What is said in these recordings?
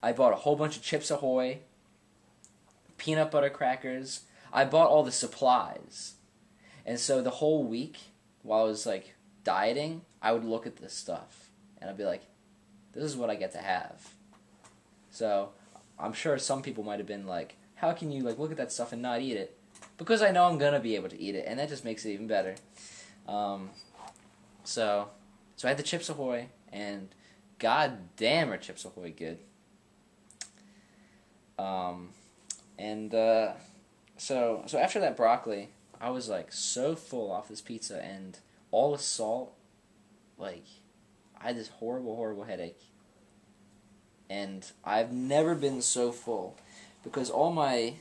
I bought a whole bunch of Chips Ahoy, peanut butter crackers. I bought all the supplies. And so the whole week, while I was like dieting, I would look at this stuff. And I'd be like, this is what I get to have. So I'm sure some people might have been like, how can you like look at that stuff and not eat it? Because I know I'm going to be able to eat it. And that just makes it even better. So I had the Chips Ahoy, and god damn are Chips Ahoy good. So after that broccoli, I was like so full off this pizza, and all the salt, like, I had this horrible headache. And I've never been so full, because all my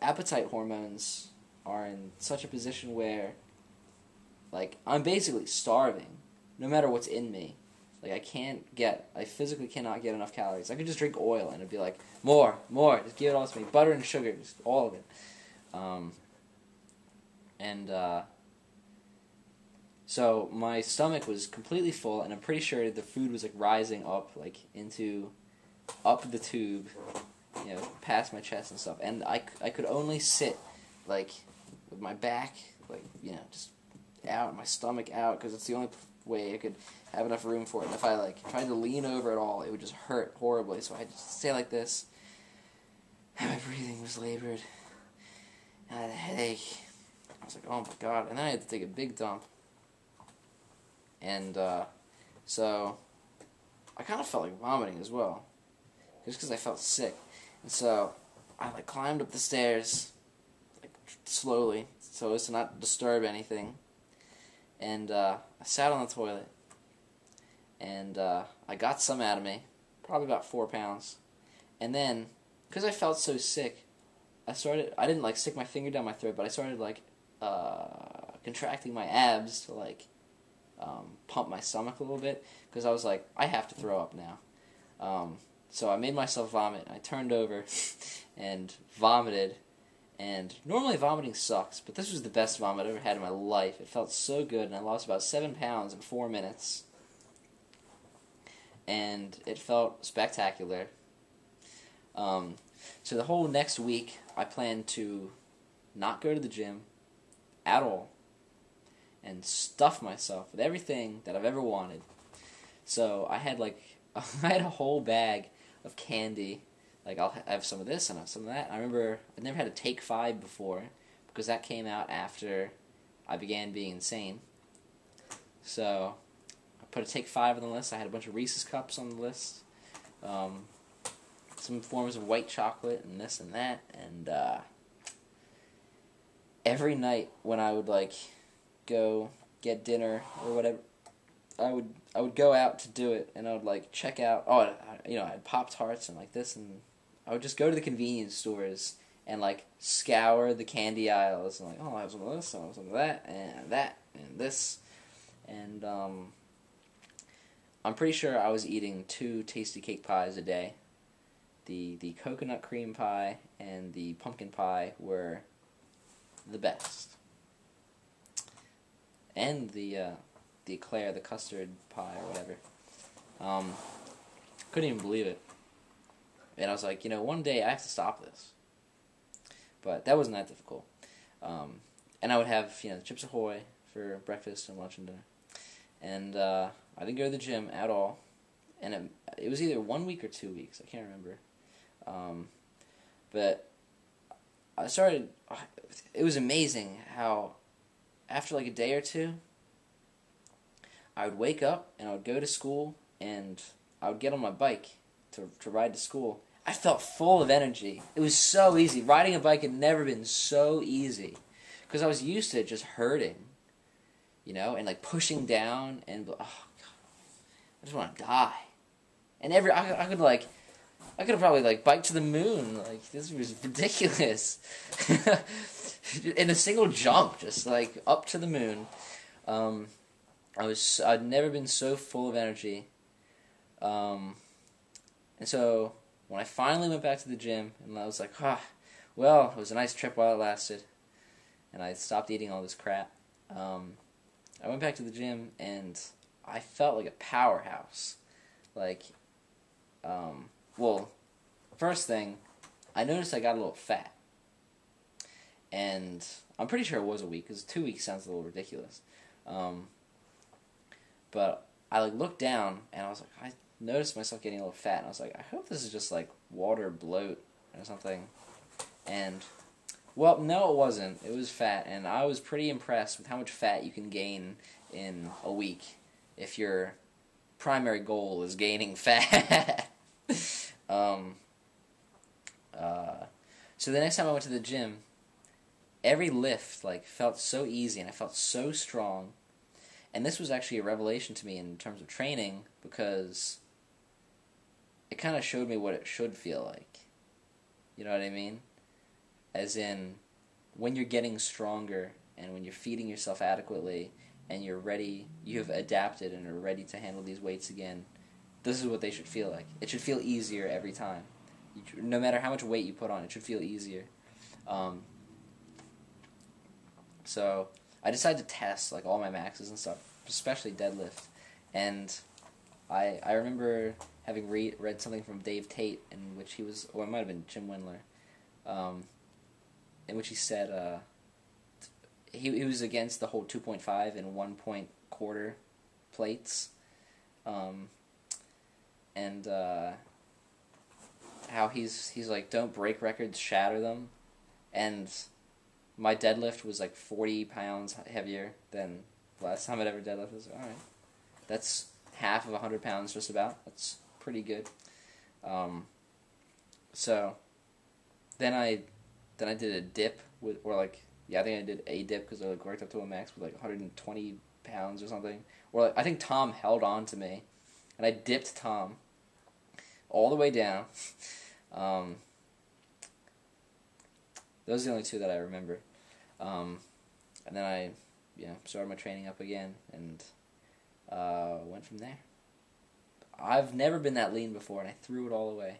appetite hormones are in such a position where, like, I'm basically starving, no matter what's in me. Like, I physically cannot get enough calories. I could just drink oil, and it'd be like, more, just give it all to me. Butter and sugar, just all of it. So my stomach was completely full, and I'm pretty sure the food was, like, rising up, like, up the tube, you know, past my chest and stuff. And I could only sit, like, with my back, like, you know, just out, my stomach out, because it's the only way I could have enough room for it. And if I like tried to lean over at all, it would just hurt horribly. So I had to stay like this. And my breathing was labored. And I had a headache. I was like, oh my god. And then I had to take a big dump. And so I kind of felt like vomiting as well, just because I felt sick. And so I like climbed up the stairs, like slowly, so as to not disturb anything. And I sat on the toilet, and I got some out of me, probably about 4 pounds. And then, because I felt so sick, I didn't like stick my finger down my throat, but I started like contracting my abs to like pump my stomach a little bit, because I was like, I have to throw up now. So I made myself vomit. I turned over and vomited. And normally vomiting sucks, but this was the best vomit I've ever had in my life. It felt so good, and I lost about 7 pounds in 4 minutes. And it felt spectacular. So the whole next week, I planned to not go to the gym at all, and stuff myself with everything that I've ever wanted. So I had I had a whole bag of candy. Like, I'll have some of this and I'll have some of that. I remember I'd never had a Take 5 before, because that came out after I began being insane. So I put a Take 5 on the list. I had a bunch of Reese's Cups on the list. Some forms of white chocolate and this and that. And every night when I would, like, go get dinner or whatever, I would go out to do it, and I would, like, check out, I had Pop-Tarts and, like, this, and I would just go to the convenience stores and, like, scour the candy aisles, and, like, oh, I'll have some of this, I'll have some of that, and this, and, I'm pretty sure I was eating 2 tasty cake pies a day. The coconut cream pie and the pumpkin pie were the best. And the eclair, the custard pie or whatever. Couldn't even believe it. And I was like, one day I have to stop this. But that wasn't that difficult. And I would have, the Chips Ahoy for breakfast and lunch and dinner. And I didn't go to the gym at all. And it was either 1 week or 2 weeks. I can't remember. But I started... It was amazing how after like a day or two, I would wake up and I would go to school and I would get on my bike to ride to school. I felt full of energy. It was so easy. Riding a bike had never been so easy, because I was used to it just hurting, and like pushing down, and oh god, I just want to die. And I could have probably like biked to the moon. Like, this was ridiculous. In a single jump, just like up to the moon. I'd never been so full of energy. And so when I finally went back to the gym, and I was like, well, it was a nice trip while it lasted, and I stopped eating all this crap. I went back to the gym, and I felt like a powerhouse. Like, Well, first thing, I noticed I got a little fat. And I'm pretty sure it was a week, because 2 weeks sounds a little ridiculous. But I like looked down, and I was like, I noticed myself getting a little fat, and I was like, I hope this is just like water bloat or something. And, well, no it wasn't. It was fat, and I was pretty impressed with how much fat you can gain in a week if your primary goal is gaining fat. So the next time I went to the gym, every lift like felt so easy, and I felt so strong. And this was actually a revelation to me in terms of training, because it kind of showed me what it should feel like. You know what I mean? As in, when you're getting stronger and when you're feeding yourself adequately and you're ready, you have adapted and are ready to handle these weights again, this is what they should feel like. It should feel easier every time. No matter how much weight you put on, it should feel easier. So I decided to test like all my maxes and stuff, especially deadlift. And I remember having read something from Dave Tate, in which he was, or it might have been Jim Wendler, in which he said he was against the whole 2.5 and 1.25 plates, and how he's like, don't break records, shatter them. And my deadlift was like 40 pounds heavier than the last time I'd ever deadlifted. I was like, alright, that's half of 100 pounds just about. That's pretty good. So then I did a dip with, or like, yeah, I think I did a dip because I like worked up to a max with like 120 pounds or something. Or like, I think Tom held on to me, and I dipped Tom all the way down. Those are the only two that I remember. And then I, started my training up again, and went from there. I've never been that lean before, and I threw it all away.